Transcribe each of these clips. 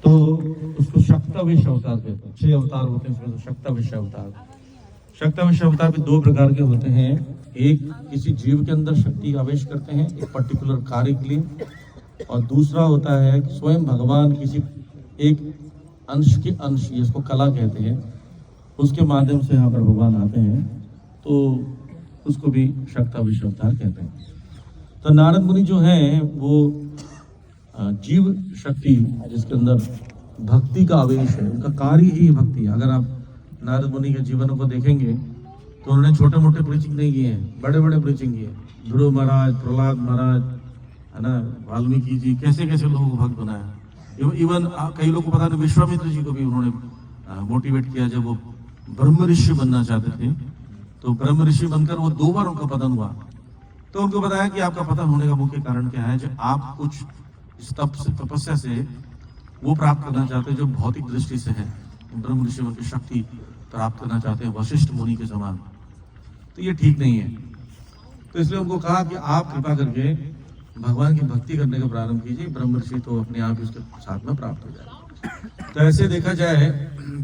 तो उसको शक्ताविश अवतार कहते हैं। 6 अवतार होते हैं उसमें, तो शक्ताविश अवतार। शक्ताविश अवतार भी 2 प्रकार के होते हैं। एक किसी जीव के अंदर शक्ति आवेश करते हैं एक पर्टिकुलर कार्य के लिए, और दूसरा होता है कि स्वयं भगवान किसी एक अंश के अंश, जिसको कला कहते हैं, उसके माध्यम से यहाँ पर भगवान आते हैं, तो उसको भी शक्ताविश अवतार कहते हैं। तो नारद मुनि जो हैं वो जीव शक्ति, जिसके अंदर भक्ति का आवेश है, उनका कार्य ही भक्ति है। अगर आप नारद मुनि के जीवनों को देखेंगे तो उन्होंने छोटे मोटे प्रीचिंग नहीं किए हैं, बड़े बड़े प्रीचिंग किए। ध्रुव महाराज, प्रहलाद महाराज, है ना, वाल्मीकि जी, कैसे कैसे लोगों को भक्त बनाया। इवन कई लोग को पता नहीं, विश्वामित्र जी को भी उन्होंने मोटिवेट किया। जब वो ब्रह्म ऋषि बनना चाहते थे, तो ब्रह्म ऋषि बनकर वो 2 बार उनका पतन हुआ। तो उनको बताया कि आपका पतन होने का मुख्य कारण क्या है, जो आप कुछ तपस्या से वो प्राप्त करना चाहते हैं जो भौतिक दृष्टि से है। ब्रह्म ऋषि की शक्ति प्राप्त करना चाहते हैं वशिष्ठ मुनि के समान, तो ये ठीक नहीं है। तो इसलिए उनको कहा कि आप कृपा करके भगवान की भक्ति करने का प्रारंभ कीजिए, ब्रह्म ऋषि तो अपने आप ही उसके साथ में प्राप्त हो जाए। तो ऐसे देखा जाए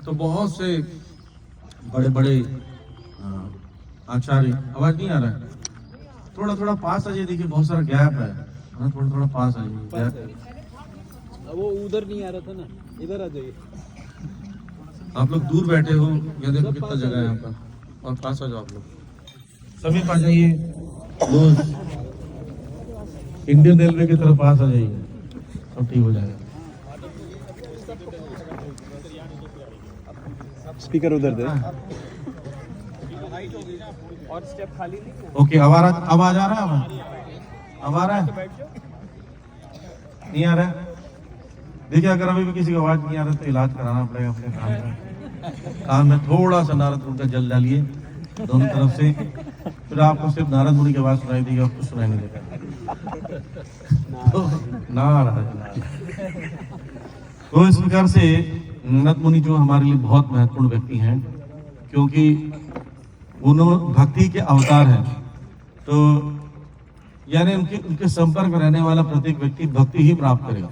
तो बहुत से बड़े बड़े आचार्य, आवाज नहीं आ रहा है, थोड़ा थोड़ा पास आ जाइए, देखिए बहुत सारा गैप है, थोड़ा थोड़ा पास आ जाइए। वो उधर नहीं आ रहा था ना, इधर आ जाइए। आप लोग दूर बैठे हो, ये देखो कितना जगह है यहाँ पर, और पास आ जाओ आप लोग, समीप आ जाइए। इंडियन रेलवे की तरफ पास आ जाइए, सब ठीक हो जाएगा। स्पीकर उधर दे और स्टेप खाली नहीं। ओके, आवाज आ रहा है, अब आ रहा है, नहीं आ रहा है? देखिए, अगर अभी भी किसी को आवाज नहीं आ रहा तो इलाज कराना पड़ेगा अपने कान में। थोड़ा सा नारद मुनि का जल डालिए दोनों तरफ से, फिर आपको सिर्फ नारद मुनि की आवाज सुनाई देगी, आपको सुनाई नहीं देगा। तो नारद, तो इस प्रकार से नारद मुनि जो हमारे लिए बहुत महत्वपूर्ण व्यक्ति हैं, क्योंकि उन्होंने भक्ति के अवतार हैं। तो यानी उनके संपर्क में रहने वाला प्रत्येक व्यक्ति भक्ति ही प्राप्त करेगा।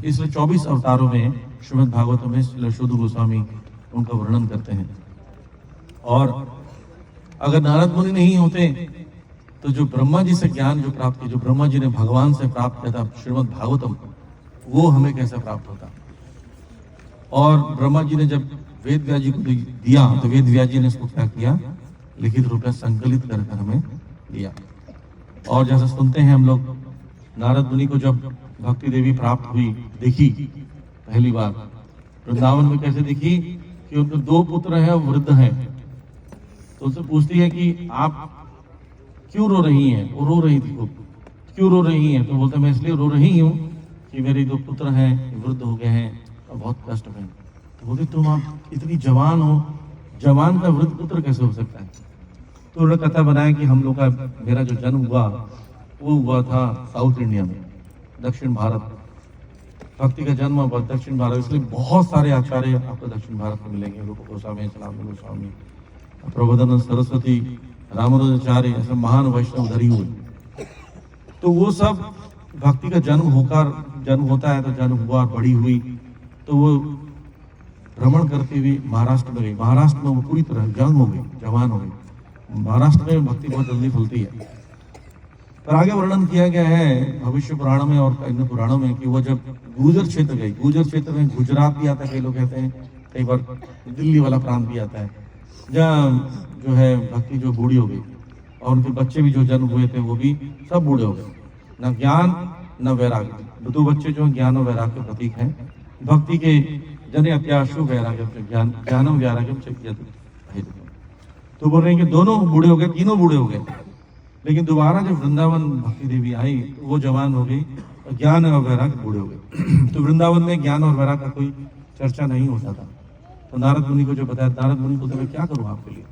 इसलिए 24 अवतारों में श्रीमद् भागवत में श्रील शुद्ध गोस्वामी उनका वर्णन करते हैं। और अगर नारद मुनि नहीं होते तो जो ब्रह्मा जी से ज्ञान जो प्राप्त किया, जो ब्रह्मा जी ने भगवान से प्राप्त किया था श्रीमद् भागवतम, वो हमें कैसे प्राप्त होता। और ब्रह्मा जी ने जब वेद व्यास जी को दिया, तो वेद व्यास जी ने इसको क्या किया, लिखित रूप में संकलित कर हमें दिया। और जैसा सुनते हैं हम लोग, नारद मुनि को जब भक्ति देवी प्राप्त हुई, देखी पहली बार वृंदावन में, कैसे देखी कि उनके 2 पुत्र हैं, वृद्ध हैं। तो उनसे पूछती है कि आप क्यों रो रही हैं। वो रो रही थी, क्यों रो रही हैं? तो बोलते मैं इसलिए रो रही हूँ कि मेरे 2 पुत्र हैं, वृद्ध हो गए हैं और बहुत कष्ट में। तो बोलते तुम आप इतनी जवान हो, जवान का वृद्ध पुत्र कैसे हो सकता है? तो उन्होंने कथा बनाया कि हम लोग का, मेरा जो जन्म हुआ वो हुआ था साउथ इंडिया में, दक्षिण भारत। भक्ति का जन्म हुआ दक्षिण भारत, इसलिए बहुत सारे आचार्य आपको दक्षिण भारत में मिलेंगे। रूप गोस्वामी, सनातन गोस्वामी, प्रबोधानंद सरस्वती, रामानुजाचार्य, ऐसे महान वैष्णव धरी हुए। तो वो सब भक्ति का जन्म होता है, तो जन्म हुआ, बड़ी हुई, तो वो भ्रमण करते हुए महाराष्ट्र में गई। महाराष्ट्र में वो पूरी तरह यंग हो गई, जवान हो गई। महाराष्ट्र में भक्ति बहुत जल्दी फलती है। पर आगे वर्णन किया गया है भविष्य पुराण में और अन्य पुराणों में कि वो जब गुर्जर क्षेत्र गई, गुर्जर क्षेत्र में गुजरात भी आता है, कई लोग कहते हैं, कई बार दिल्ली वाला प्रांत भी आता है, जहाँ जो है भक्ति जो बूढ़ी हो गई, और उनके बच्चे भी जो जन्म हुए थे वो भी सब बूढ़े हो गए। न ज्ञान न वैराग्य, 2 बच्चे जो ज्ञान और वैराग्य के प्रतीक हैं। भक्ति के जने अत्याशु वैराग्य, ज्ञानम वैराग्यम चेत। तो बोल रहे हैं कि दोनों बूढ़े हो गए, तीनों बूढ़े हो गए। लेकिन दोबारा जब वृंदावन भक्ति देवी आई तो वो जवान हो गई और ज्ञान और वैराग्य बूढ़े हो गए। तो वृंदावन में ज्ञान और वैराग्य का कोई चर्चा नहीं होता था। तो नारद मुनि को जो बताया, नारद मुनि बोलते मैं क्या करूँ आपके लिए?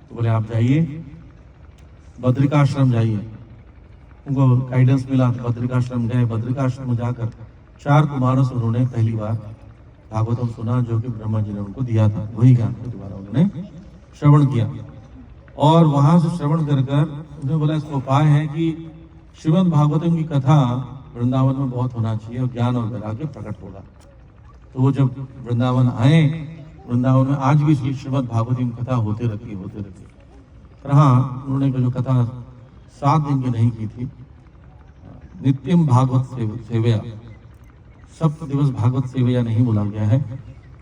तो बोले आप जाइए बद्रिकाश्रम जाइए। उनको गाइडेंस मिला तो बद्रिकाश्रम गए। बद्रिकाश्रम में जाकर 4 कुमारों से उन्होंने पहली बार भागवतम सुना, जो कि ब्रह्मा जी ने उनको दिया था। वही ज्ञान को दोबारा उन्होंने श्रवण किया, और वहां से श्रवण कर उन्होंने बोला इसका उपाय है कि श्रीमद् भागवतम की कथा वृंदावन में बहुत होना चाहिए और ज्ञान और वैराग्य प्रकट होगा। तो वो जब वृंदावन आए, वृंदावन में आज भी श्रीमद् भागवती में कथा होते रहती है। पर हाँ, उन्होंने जो कथा 7 दिन की नहीं की थी, नित्यम भागवत सेवया, 7 दिवस भागवत सेवया नहीं बोला गया है,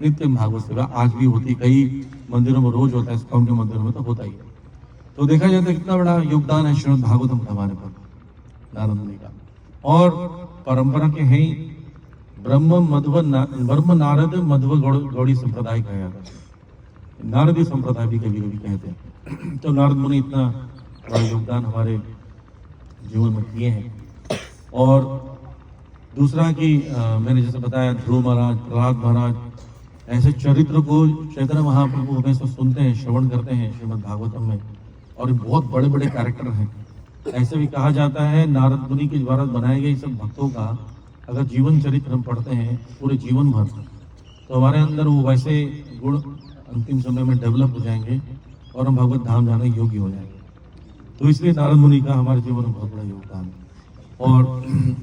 नित्यम भागवत सेवा आज भी होती, कई मंदिरों में रोज होता है, इस्कॉन के मंदिरों में तो होता ही है। तो देखा जाए तो कितना बड़ा योगदान है श्रीमद् भागवतम हमारे पर नारद मुनि का। और परंपरा के हैं ब्रह्म नारद मध्व गौड़ी संप्रदाय कहा जाता है, नारदी संप्रदाय भी कभी कभी कहते हैं। तो नारद मुनि इतना बड़ा योगदान हमारे जीवन में किए हैं। और दूसरा कि मैंने जैसे बताया ध्रुव महाराज, प्रहलाद महाराज, ऐसे चरित्र को चैतन्य महाप्रभु हमेशा सुनते हैं, श्रवण करते हैं श्रीमद् भागवतम में, और बहुत बड़े बड़े कैरेक्टर हैं। ऐसे भी कहा जाता है नारद मुनि के द्वारा बनाए गए सब भक्तों का अगर जीवन चरित्र हम पढ़ते हैं पूरे जीवन भर, तो हमारे अंदर वो वैसे गुण अंतिम समय में डेवलप हो जाएंगे और हम भगवत धाम जाने योग्य हो जाएंगे। तो इसलिए नारद मुनि का हमारे जीवन में बहुत बड़ा योगदान है। और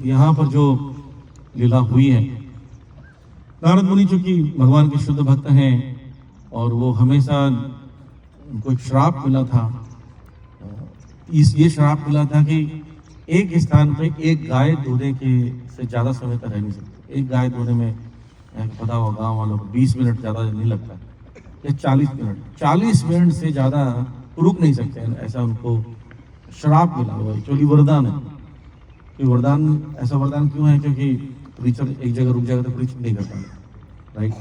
यहाँ पर जो लीला हुई है, नारद मुनि चूंकि भगवान के शुद्ध भक्त हैं और वो हमेशा उनको एक श्राप मिला था, ये श्राप मिला था कि एक स्थान पे एक गाय दूधे के से ज्यादा समय तक रह नहीं सकती। एक गाय दूधे में पता होगा गाँव वालों को 20 मिनट ज्यादा नहीं लगता, या 40 मिनट से ज्यादा रुक नहीं सकते हैं, ऐसा उनको श्राप मिला हुआ। एक्चुअली वरदान है कि वरदान, ऐसा वरदान क्यों है क्योंकि प्रीचर एक जगह रुक जाएगा तो प्रीच नहीं कर पाएगा, राइट।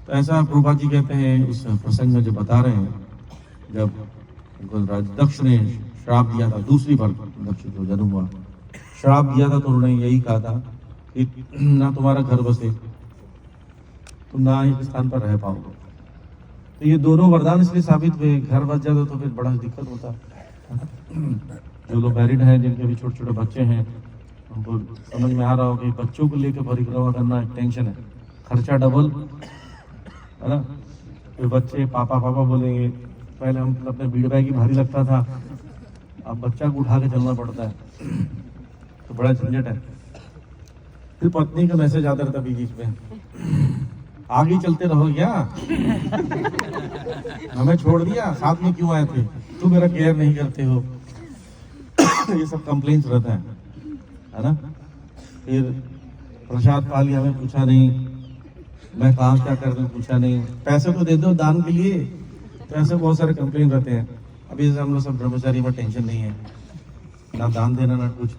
तो ऐसा प्रभुपाद जी कहते हैं उस प्रसंग में जो बता रहे हैं, जब दक्ष ने श्राप दिया था, दूसरी बार दक्ष को जन्म हुआ, श्राप दिया था तो उन्होंने यही कहा था कि ना तुम्हारा घर बसे, तुम ना एक स्थान पर रह पाओगे। तो ये दोनों वरदान इसलिए साबित हुए, घर बस जाता तो फिर बड़ा दिक्कत होता। जो लोग मैरिड हैं, जिनके भी छोटे छोटे बच्चे हैं, उनको समझ में आ रहा हो कि बच्चों को लेकर परिक्रमा करना एक टेंशन है, खर्चा डबल है ना। फिर बच्चे पापा पापा बोलेंगे, पहले हम अपने भीड़ बैग ही भारी लगता था, अब बच्चा को उठा के चलना पड़ता है, तो बड़ा झंझट है। फिर पत्नी का मैसेज आता रहता बीच में, आगे चलते रहो क्या, हमें छोड़ दिया, साथ में क्यों आए थे, तुम मेरा केयर नहीं करते हो। ये सब कंप्लेंट्स रहता है ना। फिर प्रसाद पा लिया, हमें पूछा नहीं, मैं कहाँ क्या कर दूं पूछा नहीं, पैसे तो दे दो दान के लिए, तो ऐसे बहुत सारे कंप्लेंट रहते हैं। अभी जैसे हम लोग सब ब्रह्मचारी में टेंशन नहीं है, ना दान देना ना कुछ,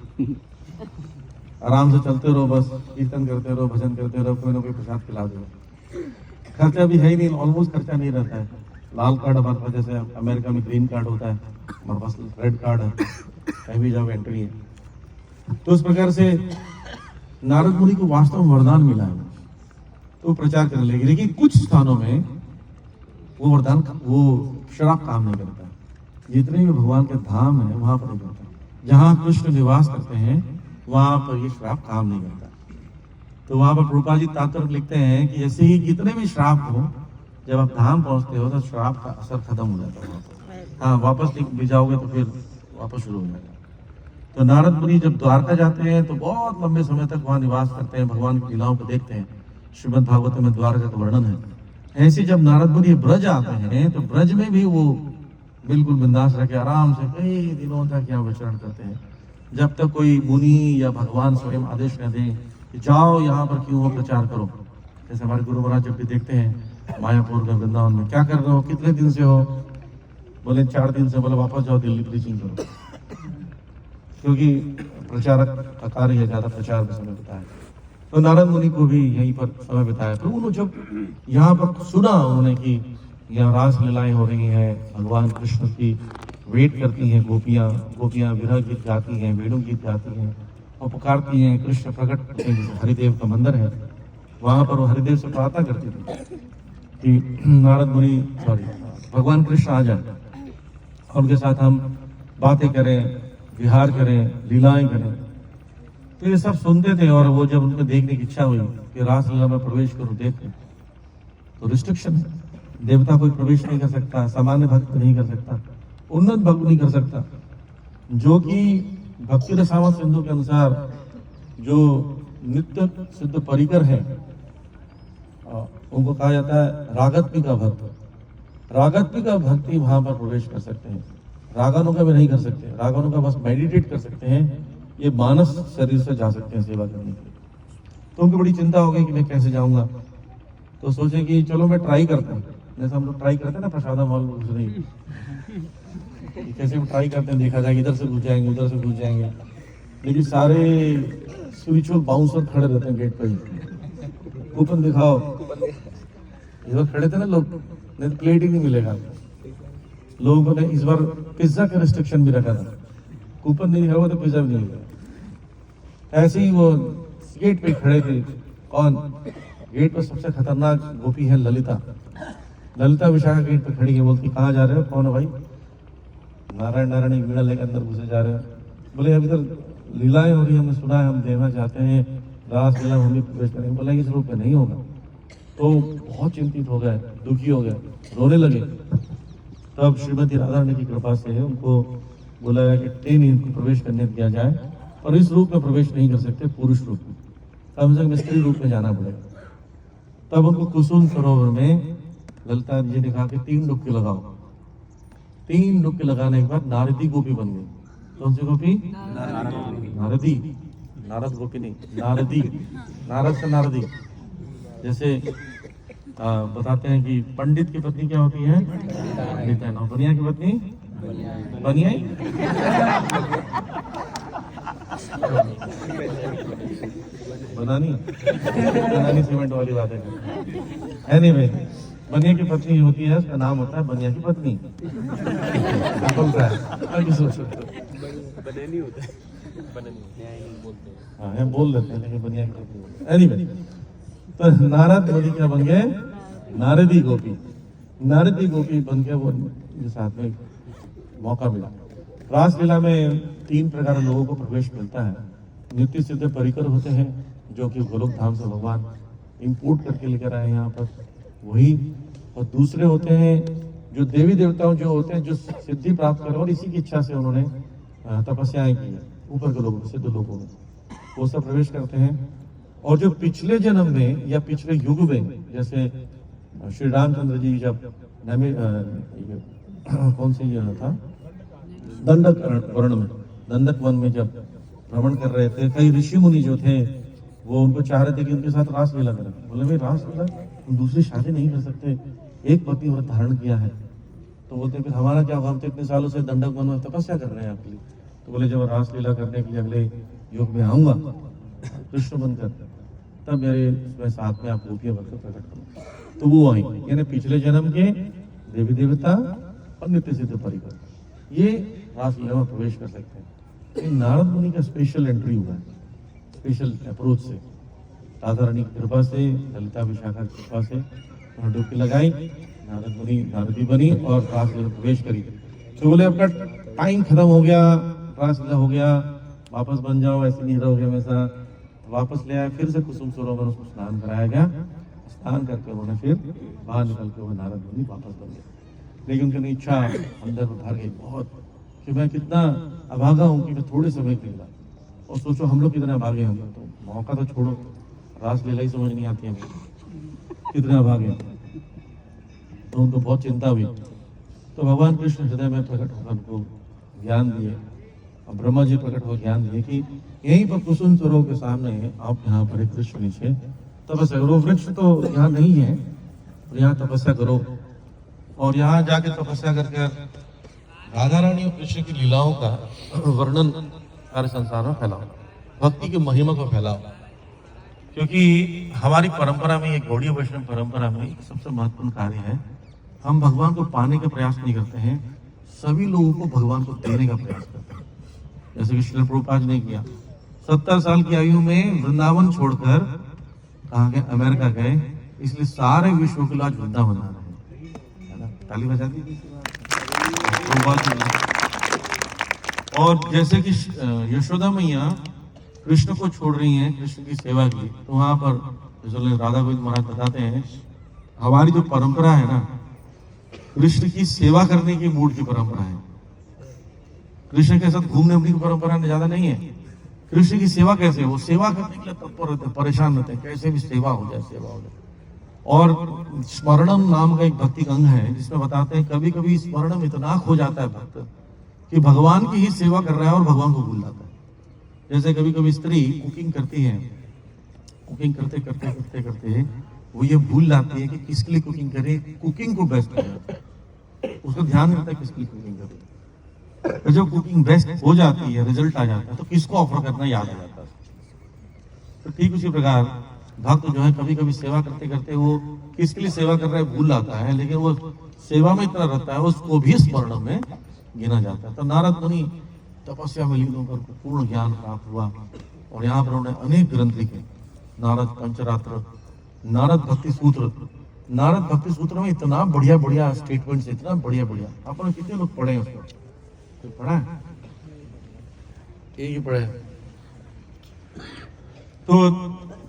आराम से चलते रहो, बस कीर्तन करते रहो, भजन करते रहो, कोई ना कोई प्रसाद खिला दो। खर्चा भी है ही नहीं, ऑलमोस्ट खर्चा नहीं रहता है। लाल कार्ड हमारे पास, जैसे अमेरिका में ग्रीन कार्ड होता है, हमारे पास रेड कार्ड है, कहीं भी जाओ एंट्री है। तो उस प्रकार से नारद मुनि को वास्तव में वरदान मिला है, तो प्रचार करने लगे। लेकिन कुछ स्थानों में वो वरदान, वो श्राप काम नहीं करता। जितने भी भगवान के धाम है वहां पर नहीं करता। जहाँ कृष्ण निवास करते हैं वहां पर ये श्राप काम नहीं करता। तो वहां पर प्रभुपाद जी तात्पर्य लिखते हैं कि ऐसे ही कितने भी श्राप हो, जब आप धाम पहुंचते हो तो श्राप का असर खत्म हो जाता है। हाँ, वापस भी जाओगे तो फिर वापस शुरू हो जाएगा। तो नारद मुनि जब द्वारका जाते हैं तो बहुत लंबे समय तक वहां निवास करते हैं, भगवान की लीलाओं को देखते हैं। श्रीमद् भागवत में द्वारका का वर्णन है। ऐसे जब नारद मुनि ब्रज आते हैं तो ब्रज में भी वो बिल्कुल बिंदास रह के आराम से कई दिनों तक यहाँ विचरण करते हैं, जब तक कोई मुनि या भगवान स्वयं आदेश न दें कि जाओ यहाँ पर क्यों हो, प्रचार करो। जैसे हमारे गुरु महाराज जब भी देखते हैं मायापुर में, वृंदावन में, क्या कर रहे हो, कितने दिन से हो, बोले 4 दिन से। बोले वापस जाओ दिल्ली प्रीचिंग करो, क्योंकि प्रचारक का कार्य है, ज्यादा प्रचार में समय बिताया। तो नारद मुनि को भी यहीं पर समय बिताया। तो उन्होंने जब यहाँ पर सुना उन्होंने कि यहाँ रास लीलाएं हो रही हैं, भगवान कृष्ण की वेट करती हैं गोपियां विरह गीत गाती हैं, वेणु गीत गाती हैं और पुकारती हैं, कृष्ण प्रकट हरिदेव का मंदिर है, वहां पर वो हरिदेव से प्रार्थना करती थी कि नारद मुनि भगवान कृष्ण आ जाए और उनके साथ हम बातें करें, विहार करें, लीलाएं करें। तो ये सब सुनते थे। और वो जब उनको देखने की इच्छा हुई कि रासलीला में प्रवेश करो देखें, तो रिस्ट्रिक्शन है, देवता कोई प्रवेश नहीं कर सकता, सामान्य भक्त नहीं कर सकता, उन्नत भक्त नहीं कर सकता। जो कि भक्ति रसामत सिंधु के अनुसार जो नित्य सिद्ध परिकर है उनको कहा जाता है रागत्मी का भक्त। रागत्मी का भक्ति वहां पर प्रवेश कर सकते हैं, रागानुगा में नहीं कर सकते। रागानुगा बस मेडिटेट कर सकते हैं, ये मानस शरीर से जा सकते हैं सेवा करने के लिए। तो उनको बड़ी चिंता हो गई कि मैं कैसे जाऊंगा, तो सोचे कि चलो मैं ट्राई करता हूँ, जैसे हम लोग ट्राई करते हैं ना प्रसादा मॉल में घुसने की, कैसे हम ट्राई करते हैं, देखा जाएगा इधर से घुस जाएंगे उधर से घुस जाएंगे। लेकिन सारे स्पिरिचुअल बाउंसर खड़े रहते हैं गेट पर ही, कूपन दिखाओ। इधर खड़े थे ना लोग, नहीं तो प्लेट ही नहीं मिलेगा। लोगों ने इस बार पिज्जा का रिस्ट्रिक्शन भी रखा था, कूपन नहीं दिखा हुआ तो पिज्जा भी नहीं मिलेगा। ऐसे ही वो गेट पे खड़े थे। कौन? गेट पर सबसे खतरनाक गोपी है ललिता। ललिता विशाखा गेट पे खड़ी है, बोलती कहाँ जा रहे हो? कौन है भाई? नारायण नारायण वीणा लेकर अंदर घुसे जा रहे हैं। बोले अभी तो लीलाएं हो रही है, हमने सुना है, हम देना चाहते हैं, रास लीला हम भी प्रवेश करेंगे। बोला इस रूप में नहीं होगा। तो बहुत चिंतित हो गए, दुखी हो गए, रोने लगे। तब श्रीमती राधा रानी की कृपा से उनको बोला गया कि 10 इनको प्रवेश करने दिया जाए, और इस रूप में प्रवेश नहीं कर सकते, पुरुष रूप में, कम से कम स्त्री रूप में जाना पड़ेगा। तब उनको कुसुम सरोवर में ललिता जी ने कहा कि 3 डुबकी लगाओ। 3 डुबकी लगाने के बाद नारदी गोपी बन गई। कौन सी गोपी? नारदी। नारद गोपी नहीं, नारदी। नारद से नारदी। जैसे बताते हैं कि पंडित की पत्नी क्या होती है? पंडित। और बनिया की पत्नी? बनिया। बनानी सीमेंट वाली बात है। एनीवे, बनिया की पत्नी होती है, उसका नाम होता है बनिया की पत्नी। बनानी होता है, बोलते हैं। हाँ, बोल लेते हैं, लेकिन बनिया की पत्नी। एनीवे, तो नारद मुनि क्या बन गए? नारदी गोपी। नारदी गोपी बन के वो साथ में मौका मिला। रासलीला में 3 प्रकार के लोगों को प्रवेश मिलता है। नित्य सिद्ध परिकर होते हैं, जो कि गोलोक धाम से भगवान इंपोर्ट करके लेकर आए यहाँ पर, वही। और दूसरे होते हैं जो देवी देवताओं जो होते हैं, जो सिद्धि प्राप्त करें और इसी की इच्छा से उन्होंने तपस्याएं की है ऊपर के लोगों में, सिद्ध लोगों में, वो सब प्रवेश करते हैं। और जो पिछले जन्म में या पिछले युग में, जैसे श्री रामचंद्र जी जब कौन से ये था, दंडक वर्ण में, दंडक वन में जब भ्रमण कर रहे थे, कई ऋषि मुनि जो थे वो उनको चाह रहे थे कि उनके साथ रासलीला करें। बोले भाई रासलीला, हम दूसरी शादी नहीं कर सकते, एक पति व्रत धारण किया है। तो बोलते फिर हमारा क्या होगा, हम तो इतने सालों से दंडक वन में तपस्या कर रहे हैं आपके लिए। तो बोले जब रासलीला करने के लिए अगले युग में आऊंगा कृष्ण बनकर, तब मेरे साथ में आप गोपियां बनकर प्रकट करूंगा। तो वो आई, यानी पिछले जन्म के देवी देवता और नित्य सिद्ध परिकर, ये रासलीला में प्रवेश कर सकते हैं। ये नारद मुनि का स्पेशल एंट्री हुआ है, स्पेशल अप्रोच से। राधा रानी की कृपा से, ललिता विशाखा की कृपा से उन्होंने डुबकी लगाई, नारद मुनि नारदी बनी और रासलीला में प्रवेश करी। तो बोले आपका टाइम खत्म हो गया, रासलीला हो गया, वापस बन जाओ, ऐसे नहीं रहोगे हमेशा। वापस ले आए, फिर से कुसुम सरोवर में उसको स्नान कराया गया। स्नान करके उन्होंने फिर बाहर निकल के वो नारद मुनि वापस बन गए। लेकिन उनकी इच्छा अंदर भर गई बहुत, कि मैं कितना अभागा हूँ कि मैं थोड़े समय के लिए। और सोचो हम लोग कितने अभागे होंगे, तो मौका तो छोड़ो, रासलीला ही समझ नहीं आती है, कितने अभागे। तो उनको बहुत चिंता हुई। तो भगवान कृष्ण हृदय में प्रकट होकर उनको ज्ञान दिए, और ब्रह्मा जी प्रकट होकर ज्ञान दिए कि यहीं पर कुसुम सरोवर के सामने आप यहाँ पर एक वृक्ष नीचे तपस्या करो। वृक्ष तो यहाँ नहीं है, तो यहाँ तपस्या करो, और यहाँ जाके तपस्या करके राधा रानी और कृष्ण की लीलाओं का वर्णन सारे संसार में फैलाओ, भक्ति की महिमा को फैलाओ। क्योंकि हमारी परंपरा में, एक गौड़ीय वैष्णव परंपरा में एक सबसे महत्वपूर्ण कार्य है, हम भगवान को पाने का प्रयास नहीं करते हैं, सभी लोगों को भगवान को देने का प्रयास करते हैं। जैसे कि श्रील प्रभुपाद ने किया, 70 साल की आयु में वृंदावन छोड़कर कहाँ गए? अमेरिका गए, इसलिए सारे विश्व के लोग वृंदावन आ रहे हैं। ताली बजा दी। और जैसे कि यशोदा मैया कृष्ण को छोड़ रही हैं कृष्ण की सेवा की, तो वहां पर जैसे राधा गोविंद महाराज बताते हैं, हमारी जो परंपरा है ना, कृष्ण की सेवा करने की मूड की परंपरा है। कृष्ण के साथ घूमने की परंपरा ज्यादा नहीं है। कृष्ण की सेवा कैसे? वो सेवा करने के लिए तत्पर रहते, परेशान रहते हैं, कैसे भी सेवा हो जाए, सेवा हो जाए। और स्मरणम नाम का एक भक्ति अंग है जिसमें बताते हैं कभी कभी स्मरणम इतना खो जाता है भक्त कि भगवान की ही सेवा कर रहा है और भगवान को भूल जाता है। जैसे कभी कभी स्त्री कुकिंग करती है, कुकिंग करते करते करते करते वो ये भूल जाती है कि किसके लिए कुकिंग करे, कुकिंग को बेस्ट करे, उसको ध्यान रहता है किसके लिए कुकिंग करे। तो जब कुकिंग बेस्ट हो जाती है, रिजल्ट आ जाता है, तो किसको ऑफर करना याद आ जाता है। तो ठीक उसी प्रकार भक्त जो है कभी कभी सेवा करते करते वो किसके लिए सेवा कर रहा है भूल जाता है, लेकिन वो सेवा में इतना रहता है उसको भी स्मरण में गिना जाता है। तो नारद मुनि तपस्या में लीन होकर पूर्ण ज्ञान प्राप्त हुआ और यहाँ पर उन्होंने अनेक ग्रंथ लिखे, नारद पंचरात्र, नारद भक्ति सूत्र। नारद भक्ति सूत्र में इतना बढ़िया बढ़िया स्टेटमेंट्स, इतना बढ़िया बढ़िया। आपने कितने लोग पढ़े हैं उसको? तो पढ़ा है, एक ही पढ़े। तो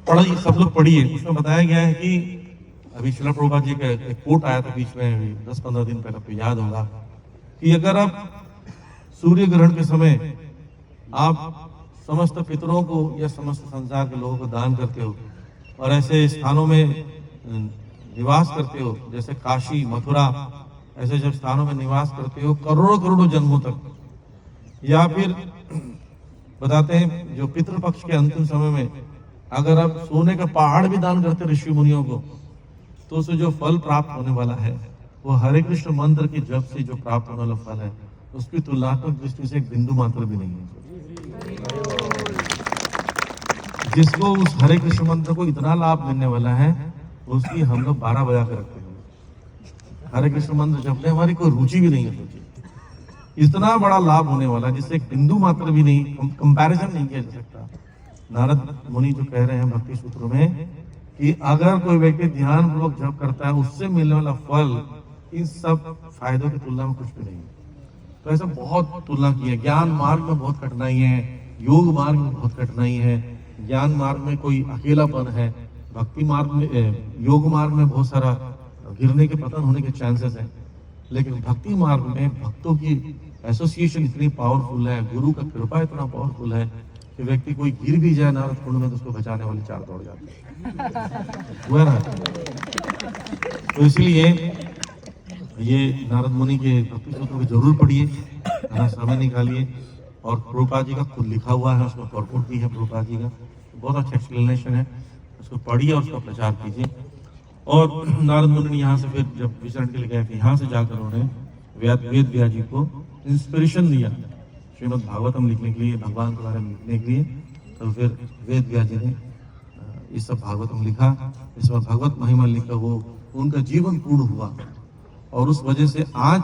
पढ़िए, सब लोग पढ़िए। उसमें बताया गया है कि अभी श्रील प्रभुपाद जी का एक कोट आया था बीच में 10-15 दिन पहले, आपको याद होगा कि अगर आप सूर्य ग्रहण के समय आप समस्त पितरों को या समस्त संसार के लोगों को दान करते हो और ऐसे स्थानों में निवास करते हो जैसे काशी मथुरा, ऐसे जब स्थानों में निवास करते हो करोड़ों करोड़ों जन्मों तक, या फिर बताते हैं जो पितृपक्ष के अंतिम समय में अगर आप सोने का पहाड़ भी दान करते ऋषि मुनियों को, तो उसे जो फल प्राप्त होने वाला है वो हरे कृष्ण मंत्र की जप से जो प्राप्त होने वाला फल है उसकी तुलनात्मक दृष्टि से एक बिंदु मात्र भी नहीं है। जिसको उस हरे कृष्ण मंत्र को इतना लाभ मिलने वाला है उसकी हम लोग 12 बजा कर रखते हैं। हरे कृष्ण मंत्र जपने हमारी कोई रुचि भी नहीं है, सोचिए इतना बड़ा लाभ होने वाला जिससे एक बिंदु मात्र भी नहीं, कंपैरिजन नहीं किया जा सकता। नारद मुनि जो कह रहे हैं भक्ति सूत्रों में कि अगर कोई व्यक्ति ध्यान पूर्वक जप करता है उससे मिलने वाला फल इन सब फायदों की तुलना में कुछ भी नहीं है। तो ऐसा बहुत तुलना की है। ज्ञान मार्ग में बहुत कठिनाई है, योग मार्ग में बहुत कठिनाई है, ज्ञान मार्ग में कोई अकेलापन है, भक्ति मार्ग में योग मार्ग में बहुत सारा गिरने के पतन होने के चांसेस है, लेकिन भक्ति मार्ग में भक्तों की एसोसिएशन इतनी पावरफुल है, गुरु का कृपा इतना पावरफुल है कि व्यक्ति कोई गिर भी जाए नारद कुंड में तो उसको बचाने वाले 4 दौड़ जाते हैं, हुआ ना। तो इसलिए ये नारद मुनि के भक्ति सूत्र को जरूर पढ़िए, समय निकालिए। और प्रभुपाद जी का खुद लिखा हुआ है, उसमें परपोर्ट भी है प्रभुपाद जी का, तो बहुत अच्छा एक्सप्लेनेशन है, उसको पढ़िए और उसका प्रचार कीजिए। और नारद मुनि ने यहाँ से फिर जब विचरण के लिए गए थे, यहाँ से जाकर उन्होंने वेद व्यास जी को इंस्पिरेशन दिया श्रीमद् भागवतम लिखने के लिए, भगवान के बारे में लिखने के लिए। तो फिर वेद व्यास जी ने इस सब भागवतम लिखा, इसमें भगवत महिमा लिखा, वो उनका जीवन पूर्ण हुआ। और उस वजह से आज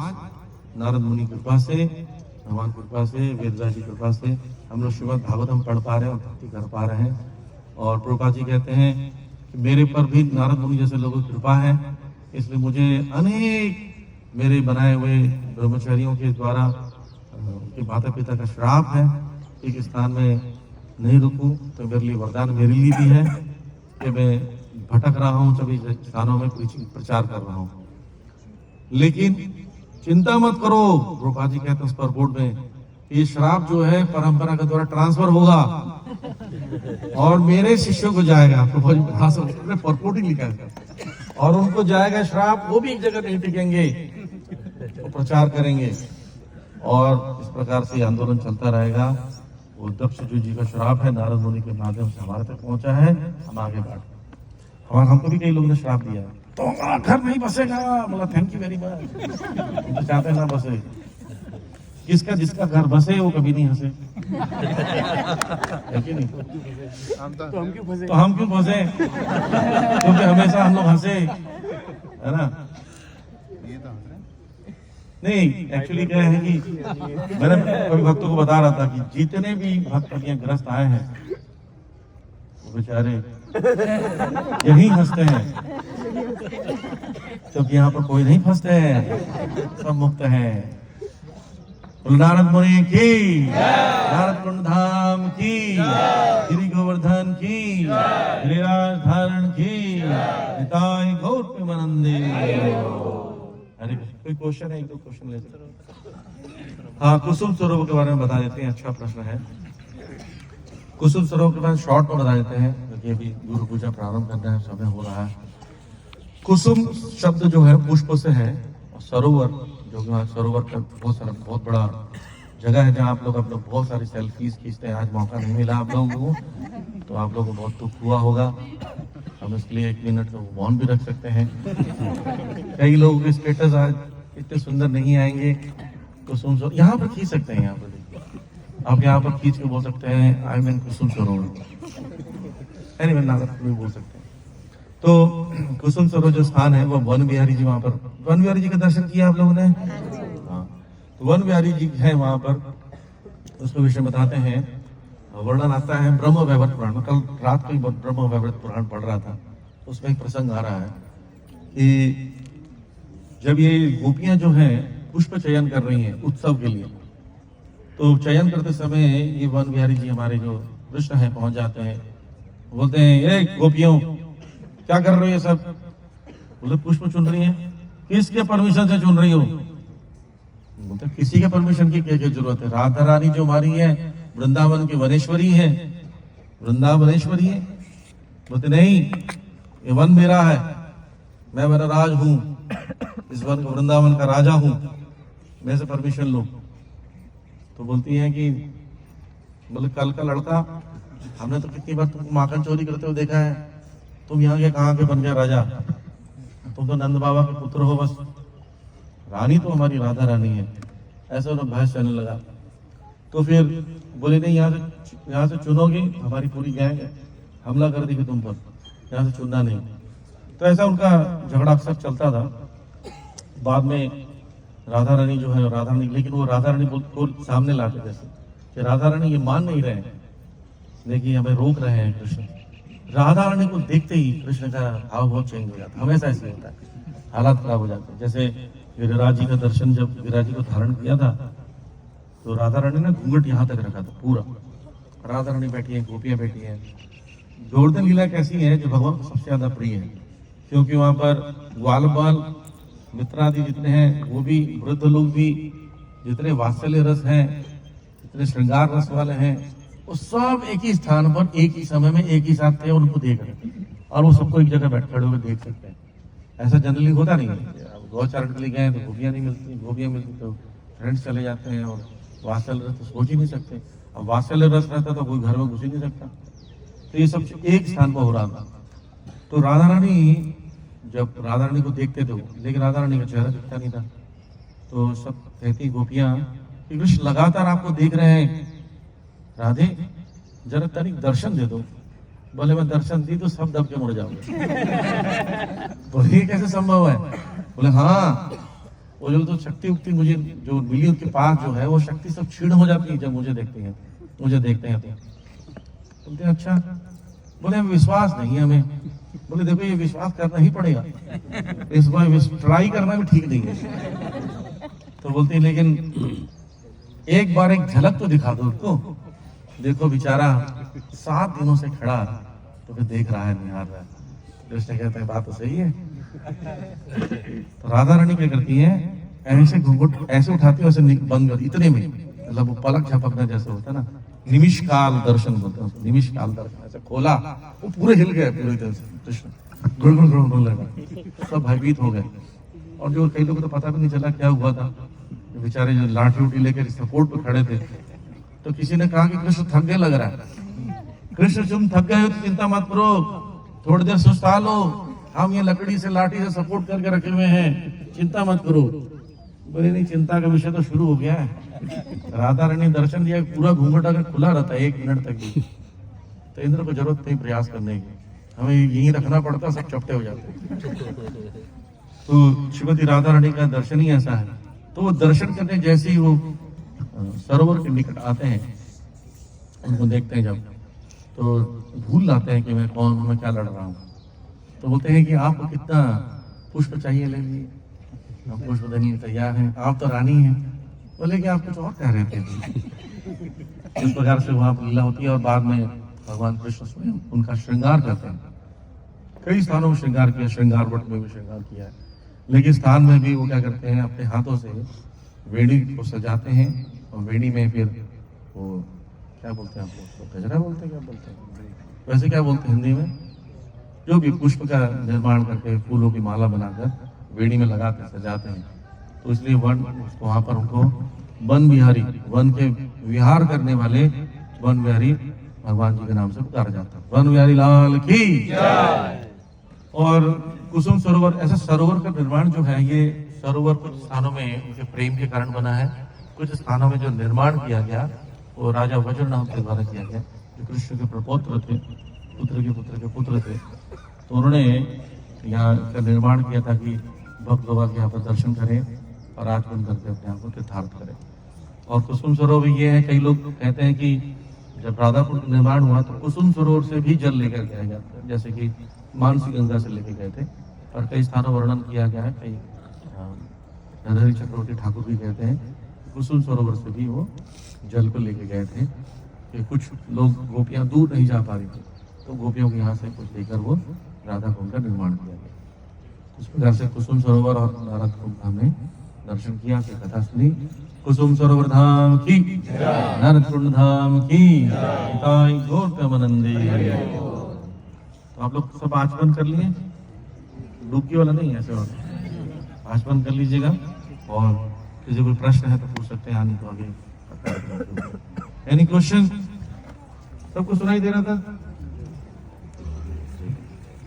नारद मुनि कृपा से, भगवान कृपा से, वेद व्यास जी कृपा से हम लोग श्रीमद् भागवतम पढ़ पा रहे हैं और भक्ति कर पा रहे हैं। और प्रभुपाद जी कहते हैं कि मेरे पर भी नारद मुनि जैसे लोगों की कृपा है, इसलिए मुझे अनेक मेरे बनाए हुए ब्रह्मचारियों के द्वारा उनके माता पिता का श्राप है, एक स्थान में नहीं रुकूं, तो मेरे लिए वरदान मेरे लिए भी है कि मैं भटक रहा हूँ, सभी स्थानों में प्रचार कर रहा हूँ। लेकिन चिंता मत करो, प्रभुपाद जी कहते हैं उस पर बोर्ड में, ये श्राप जो है परंपरा के द्वारा ट्रांसफर होगा और मेरे शिष्यों को जाएगा। परपोर्ट ही लिखा है, और उनको जाएगा श्राप, वो भी एक जगह नहीं टिकेंगे, वो प्रचार करेंगे। और इस प्रकार से आंदोलन चलता रहेगा। वो दक्ष जी का श्राप है नारद मुनि के माध्यम से हमारे तक पहुंचा है, हम आगे बढ़। और हमको भी कई लोगों ने श्राप दिया, तो हमारा घर नहीं बसेगा, बोला थैंक यू वेरी मच, तो चाहते ना बसे। किसका जिसका घर बसे वो कभी नहीं हंसे, है कि नहीं? तो हम क्यों फंसे? क्योंकि हमेशा हम लोग हंसे, है ना? नहीं, एक्चुअली क्या है कि मैंने कभी भक्तों को बता रहा था कि जितने भी भक्त यहाँ ग्रस्त आए हैं वो बेचारे यही हंसते हैं, क्योंकि यहाँ पर कोई नहीं फंसते हैं, सब मुक्त है। नारद मुनि की, नारद कुंड धाम की, गिरि गोवर्धन की, गिरिराज धारण की, निताय गौर प्रेमानंदे। अरे कोई क्वेश्चन है? 1-2 क्वेश्चन ले सकते। हाँ, कुसुम सरोवर के बारे में बता देते हैं, अच्छा प्रश्न है। कुसुम सरोवर के बारे में शॉर्ट में बता देते हैं, क्योंकि अभी गुरु पूजा प्रारंभ करना है, समय हो रहा है। कुसुम शब्द जो है पुष्प से है, और सरोवर जो कि वहाँ सरोवर का बहुत बड़ा जगह है जहाँ आप लोग बहुत सारी सेल्फीज खींचते हैं। आज मौका नहीं मिला आप लोगों को, तो आप लोगों को बहुत दुख हुआ होगा। हम इसके लिए 1 मिनट का मौन भी रख सकते हैं। कई लोगों के स्टेटस आज इतने सुंदर नहीं आएंगे, कुसुम सरोवर यहाँ पर खींच सकते हैं। यहाँ पर देखिए, आप यहाँ पर खींच के बोल सकते हैं I mean Kusum Sarovar, anyway नागरिक भी बोल सकते हैं। तो कुसुम सरोवर जो स्थान है वो वन बिहारी जी, वहां पर वन बिहारी जी का दर्शन किया आप लोगों ने? हाँ, तो वन बिहारी जी है वहां पर, उसको विषय बताते हैं। वर्णन आता है ब्रह्म वैवर्त पुराण में। कल रात को ही ब्रह्म वैवर्त पुराण पढ़ रहा था, उसमें एक प्रसंग आ रहा है कि जब ये गोपियां जो हैं पुष्प चयन कर रही हैं उत्सव के लिए, तो चयन करते समय ये वन बिहारी जी हमारे जो कृष्ण हैं पहुंच जाते हैं, बोलते हैं ये गोपियों क्या कर रहे हो ये सब? बोले पुष्प चुन रही हैं। किसके परमिशन से चुन रही हो? बोलते किसी के परमिशन की क्या जरूरत है? राधा रानी जो हमारी है वृंदावन की वनेश्वरी है, वृंदावनेश्वरी है। बोलते नहीं, ये वन मेरा है, मैं मेरा राज हूं, इस वन वृंदावन का राजा हूं, मेरे से परमिशन लो। तो बोलती है कि बोले कल का लड़का, हमने तो कितनी बार तुमको माखन चोरी करते हुए देखा है, तुम यहाँ के कहाँ के बन गए राजा? तुम तो नंद बाबा के पुत्र हो बस, रानी तो हमारी राधा रानी है। ऐसा उन्हें बहस चलने लगा। तो फिर बोले नहीं, यहाँ से चुनोगे हमारी पूरी गैंग हमला कर देगी तुम पर, यहाँ से चुनना नहीं। तो ऐसा उनका झगड़ा अक्सर चलता था। बाद में राधा रानी जो है, राधा रानी, लेकिन वो राधा रानी को सामने लाते जैसे कि राधा रानी ये मान नहीं रहे, लेकिन हमें रोक रहे हैं कृष्ण। राधा रानी को देखते ही कृष्ण का भाव बहुत चेंज हो जाता है, हमेशा ऐसे होता है, हालात खराब हो जाते हैं। जैसे गिरिराज जी का दर्शन, जब गिरिराज जी को धारण किया था तो राधा रानी ने घूंघट यहाँ तक रखा था पूरा। राधा रानी बैठी है, गोपियां बैठी हैं। गोवर्धन लीला कैसी है जो भगवान को सबसे ज्यादा प्रिय है, क्योंकि वहां पर ग्वाल बाल मित्रादि जितने हैं, वो भी वृद्ध लोग भी, जितने वात्सल्य रस हैं, जितने श्रृंगार रस वाले हैं, वो सब एक ही स्थान पर एक ही समय में एक ही साथ थे, उनको देख रहे थे और वो सबको एक जगह बैठ खड़े होकर देख सकते हैं। ऐसा जनरली होता नहीं है। गौचारण के लिए गए तो गोपियां नहीं मिलती, गोपियां मिलती तो फ्रेंड्स चले जाते हैं, और वात्सल्य रस तो सोच ही नहीं सकते। अब वात्सल्य रस रहता तो कोई घर में घुस ही नहीं सकता। तो ये सब एक स्थान पर हो रहा था। तो राधा रानी, जब राधा रानी को देखते थे, लेकिन राधा रानी का चेहरा दिखता नहीं था, तो सब कहती गोपियां कि कृष्ण लगातार आपको देख रहे हैं, राधे जरा तनिक दर्शन दे दो। बोले मैं दर्शन दी तो सब दब के मुड़ जाओगे। बोले ये कैसे संभव है? बोले हाँ, वो जो तो शक्ति उक्ति मुझे जो मिली उनके पास जो है, वो शक्ति सब क्षीण हो जाती है जब मुझे देखते हैं तो। बोलते अच्छा। बोले विश्वास नहीं है हमें। बोले देखो ये विश्वास करना ही पड़ेगा, इस बार ट्राई करना भी ठीक नहीं है। तो बोलते हैं लेकिन एक बार एक झलक तो दिखा दो उसको। देखो बेचारा 7 दिनों से खड़ा, तो फिर देख रहा है, निहार रहा है। कृष्ण कहते हैं बात तो सही है। तो राधा रानी क्या करती है, ऐसे घूंघट ऐसे उठाती है, वैसे बंद कर, इतने में मतलब वो पलक झपकना जैसे होता है ना, निमिष काल दर्शन बोलते हैं उसको, निमिष काल दर्शन। ऐसे खोला, वो पूरे हिल गए पूरी तरह से, कृष्ण गुड़ लगा, सब भयभीत हो गए। और जो कई लोगों को तो पता भी नहीं चला क्या हुआ था। बेचारे जो लाठी उठी लेकर सपोर्ट पे खड़े थे, तो किसी ने कहा कि कृष्ण थक गए लग रहा है। कृष्ण तुम थक गए हो तो चिंता मत करो, थोड़ी देर सुस्ता लो, हम ये लकड़ी से लाठी से सपोर्ट करके रखे हुए हैं, चिंता मत करो। बोले नहीं, चिंता का विषय तो शुरू हो गया है। राधा रानी दर्शन दिया, पूरा घूंघट अगर खुला रहता है 1 मिनट तक भी, तो इंद्र को जरूरत नहीं प्रयास करने की, हमें यही रखना पड़ता, सब चपटे हो जाते। तो श्रीमती राधा रानी का दर्शन ही ऐसा है। तो वो दर्शन करने जैसे ही वो सरोवर के निकट आते हैं, उनको देखते हैं जब, तो भूल जाते हैं कि मैं कौन हूं, मैं क्या लड़ रहा हूँ। तो बोलते हैं कि आपको कितना पुष्प चाहिए ले लीजिए, हम पुष्प देने के तैयार हैं, आप तो रानी हैं। बोले कि आप कुछ और कह रहे थे। इस प्रकार से वहां पर लीला होती है, और बाद में भगवान कृष्ण स्वयं उनका श्रृंगार करते हैं। कई स्थानों में श्रृंगार किया, श्रृंगार वट में भी श्रृंगार किया है, लेकिन स्थान में भी वो क्या करते हैं, अपने हाथों से वेणी को सजाते हैं, और वेणी में फिर वो क्या बोलते हैं, आपको गजरा बोलते हैं, क्या बोलते हैं, वैसे क्या बोलते हैं हिंदी में, जो भी पुष्प का निर्माण करके फूलों की माला बनाकर वेणी में लगाते सजाते हैं। तो इसलिए वन उसको वहाँ पर उनको वन बिहारी, वन के विहार करने वाले वन बिहारी भगवान जी के नाम से पुकारा जाता है। वन बिहारी लाल की जय। और कुसुम सरोवर, ऐसा सरोवर का निर्माण जो है, ये सरोवर कुछ स्थानों में उनके प्रेम के कारण बना है, कुछ स्थानों में जो निर्माण किया गया वो राजा वज्रनाभ के द्वारा किया गया, जो कृष्ण के प्रपौत्र थे, पुत्र के पुत्र के पुत्र थे। तो उन्होंने यहाँ का निर्माण किया ताकि भक्त लोग यहाँ पर दर्शन करें और आचमन करके अपने आप को तीर्थार्थ करें। और कुसुम सरोवर ये है, कई लोग कहते हैं कि जब राधापुर का निर्माण हुआ तो कुसुम सरोवर से भी जल लेकर गया गया, जैसे कि मानसी गंगा से लेके गए थे। और कई स्थानों वर्णन किया गया है, कई नरहरि चक्रवर्ती ठाकुर भी कहते हैं कुसुम सरोवर से भी वो जल को लेके गए थे कि कुछ लोग गोपियां दूर नहीं जा पा रही थी, तो गोपियों के यहाँ से कुछ लेकर वो राधा कुंड का निर्माण किया गया। इस प्रकार से कुसुम सरोवर और नारद कुंड हमने दर्शन किया, की कथा सुनी। कुसुम सरोवर धाम की, नारद कुंड धाम की, गौर प्रेमानंदी। तो आप लोग सब आचमन कर लिए, डुबकी वाला नहीं, ऐसे वाला आचमन कर लीजिएगा। और किसी कोई प्रश्न है तो पूछ सकते हैं, आने तो आगे। Any question? सबको सुनाई दे रहा था?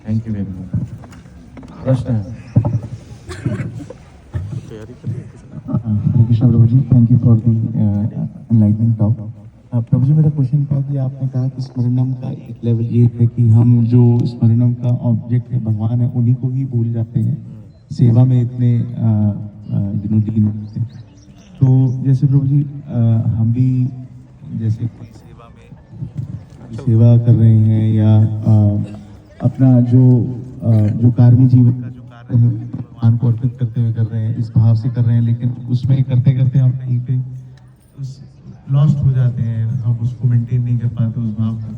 Thank you very much. प्रश्न है? Hare Krishna Prabhu ji, thank you for the enlightening talk. Prabhu ji, मेरा क्वेश्चन था कि आपने कहा कि स्मरणम का एक लेवल ये है कि हम जो स्मरणम का ऑब्जेक्ट है भगवान है, उन्हीं को ही भूल जाते हैं, सेवा में इतने लीन होते हैं। तो जैसे प्रभु जी हम भी जैसे सेवा में सेवा कर रहे हैं या अपना जो कार्मी जीवन का जो कार्य है भगवान को अर्पित करते हुए कर रहे हैं, इस भाव से कर रहे हैं, लेकिन उसमें करते करते हम कहीं पे लॉस्ट हो जाते हैं, हम उसको मेंटेन नहीं कर पाते उस भाव को।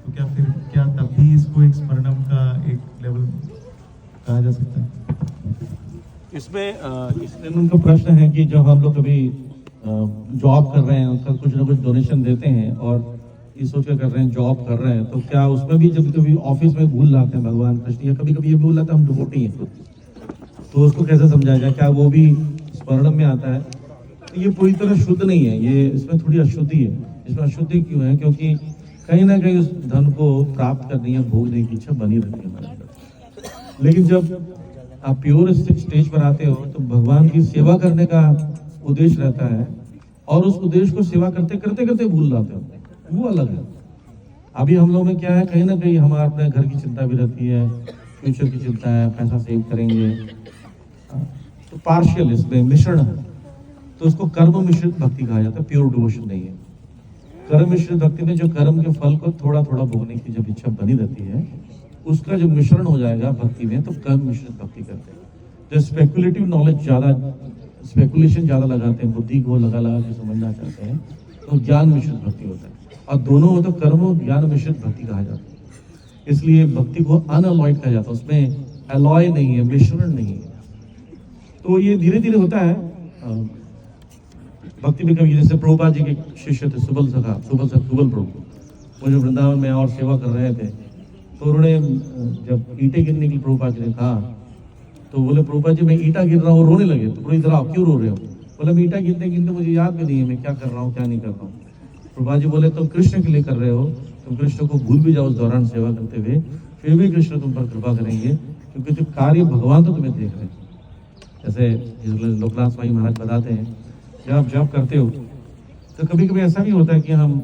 तो क्या तब भी इसको एक स्मरणम का एक लेवल कहा जा सकता है? इसमें उनका प्रश्न है कि जब हम लोग कभी जॉब कर रहे हैं, उसका कुछ ना कुछ डोनेशन देते हैं और ये सोच कर रहे हैं जॉब कर रहे हैं, तो क्या उसमें भी जब कभी ऑफिस में भूल जाते हैं भगवान कृष्ण, या कभी कभी ये भूल जाता है हम डिवोटी हैं, तो उसको कैसे समझाया जाए? क्या वो भी स्मरण में आता है? तो ये पूरी तरह शुद्ध नहीं है, ये इसमें थोड़ी अशुद्धि है। इसमें अशुद्धि क्यों है? क्योंकि कहीं ना कहीं उस धन को प्राप्त करने या भोगने की इच्छा बनी रहती है हमारे अंदर। लेकिन जब आप प्योर स्टेज पर आते हो तो भगवान की सेवा करने का उद्देश्य रहता है, और उस उद्देश्य को सेवा करते करते करते भूल जाते हो, वो अलग है। अभी हम लोग में क्या है, कहीं ना कहीं हमारे अपने घर की चिंता भी रहती है, फ्यूचर की चिंता है, पैसा सेव करेंगे, तो पार्शियल इसमें मिश्रण है, तो उसको कर्म मिश्रित भक्ति कहा जाता है, प्योर डिवोशन नहीं है। कर्म मिश्रित भक्ति में जो कर्म के फल को थोड़ा थोड़ा भोगने की जब इच्छा बनी रहती है, उसका जो मिश्रण हो जाएगा भक्ति में, तो कर्म मिश्रित भक्ति करते हैं। जो स्पेकुलेटिव नॉलेज ज्यादा, स्पेकुलेशन ज्यादा लगाते हैं, बुद्धि को लगा लगा के समझना चाहते हैं, तो ज्ञान मिश्रित भक्ति होता है। और दोनों हो तो कर्म और ज्ञान मिश्रित भक्ति कहा जाता है। इसलिए भक्ति को अनअलॉयड कहा जाता है, उसमें अलॉय नहीं है, मिश्रण नहीं है। तो ये धीरे धीरे होता है भक्ति में। कभी जैसे प्रभुपाद जी के शिष्य थे सुबल प्रभु, वो जो वृंदावन में और सेवा कर रहे थे, तो उन्होंने जब ईंटें गिरने की प्रभुपाद जी ने कहा, तो बोले प्रभुपाद जी मैं ईंटा गिर रहा हूँ, रोने लगे। तो बोले इधर आओ, क्यों रो रहे हो? बोले मैं ईंटा गिरते गिरते मुझे याद भी नहीं है मैं क्या कर रहा हूँ क्या नहीं कर रहा हूँ। प्रभुपाद जी बोले तुम कृष्ण के लिए कर रहे हो, तुम कृष्ण को भूल भी जाओ उस दौरान सेवा करते हुए, फिर भी कृष्ण तुम पर कृपा करेंगे, क्योंकि जो कार्य भगवान तो तुम्हें देख रहे हैं। जैसे लोकनाथ स्वामी महाराज बताते हैं, जब आप जॉब करते हो तो कभी कभी ऐसा भी होता है कि हम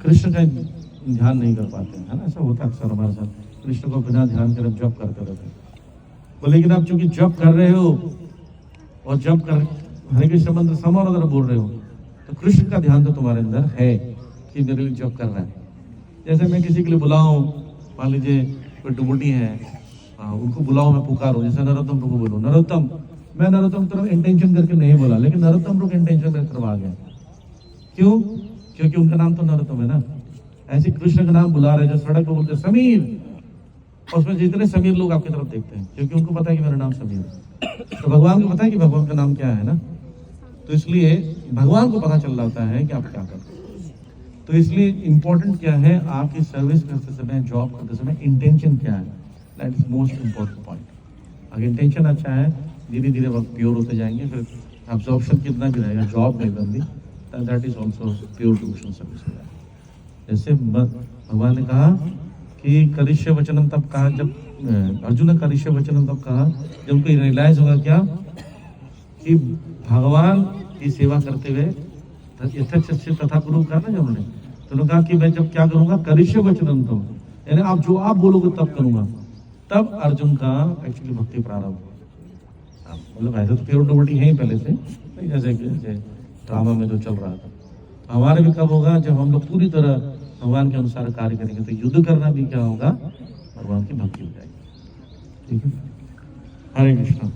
कृष्ण का ध्यान नहीं कर पाते हैं, है ना? ऐसा होता है अक्सर हमारे साथ, कृष्ण को बिना ध्यान कर जॉब करते रहते हैं। तो लेकिन आप चूंकि जॉब कर रहे हो और जॉब कर हरे कृष्ण मंत्र समारोह अगर बोल रहे हो, तो कृष्ण का ध्यान तो तुम्हारे अंदर है कि मेरे लिए जॉब कर रहा है। जैसे मैं किसी के लिए बुलाऊं, मान लीजिए कोई डिवोटी है, उनको बुलाओ, मैं पुकारूं, जैसे नरोत्तम को बोलो नरोत्तम, मैं नरोत्तम तरफ इंटेंशन करके नहीं बोला, लेकिन नरोत्तम लोग इंटेंशन मेरे तरफ आ गया। क्यों? क्योंकि उनका नाम तो नरोत्तम है ना। ऐसे कृष्ण का नाम बुला रहे, जो सड़क पर बोलते समीर, और उसमें जितने समीर लोग आपकी तरफ देखते हैं, क्योंकि उनको पता है कि मेरा नाम समीर है। तो भगवान को पता है कि भगवान का नाम क्या है ना, तो इसलिए भगवान को पता चल जाता है कि आप क्या करते हैं। तो इसलिए इम्पोर्टेंट क्या है, आपकी सर्विस करते समय, जॉब करते समय इंटेंशन क्या है। That is most important point. अगर इंटेंशन अच्छा है, धीरे धीरे वक्त प्योर होते जाएंगे, फिर अब्जॉर्प्शन कितना भी रहेगा, जॉब में बंदी, that is also pure devotion service हो जाएगा। जैसे भगवान ने कहा कि करिष्य वचनम तब कहा, जब अर्जुन ने करिष्य वचनम तब कहा जब उनको रियलाइज होगा क्या कि भगवान की सेवा करते हुए यथेच्छ तथा गुरु कहा ना जब उन्होंने, तो उन्होंने कहा कि मैं जब क्या करूंगा, करिष्य वचनम तब, यानी आप जो आप बोलोगे तब करूंगा। तब अर्जुन का एक्चुअली भक्ति प्रारंभ हुआ। मतलब ऐसे तो प्योर डिवोटी है ही पहले से, जैसे ड्रामा में जो चल रहा था। हमारे भी कब होगा, जब हम लोग पूरी तरह भगवान के अनुसार कार्य करेंगे, तो युद्ध करना भी क्या होगा, भगवान की भक्ति हो जाएगी। ठीक है, हरे कृष्ण।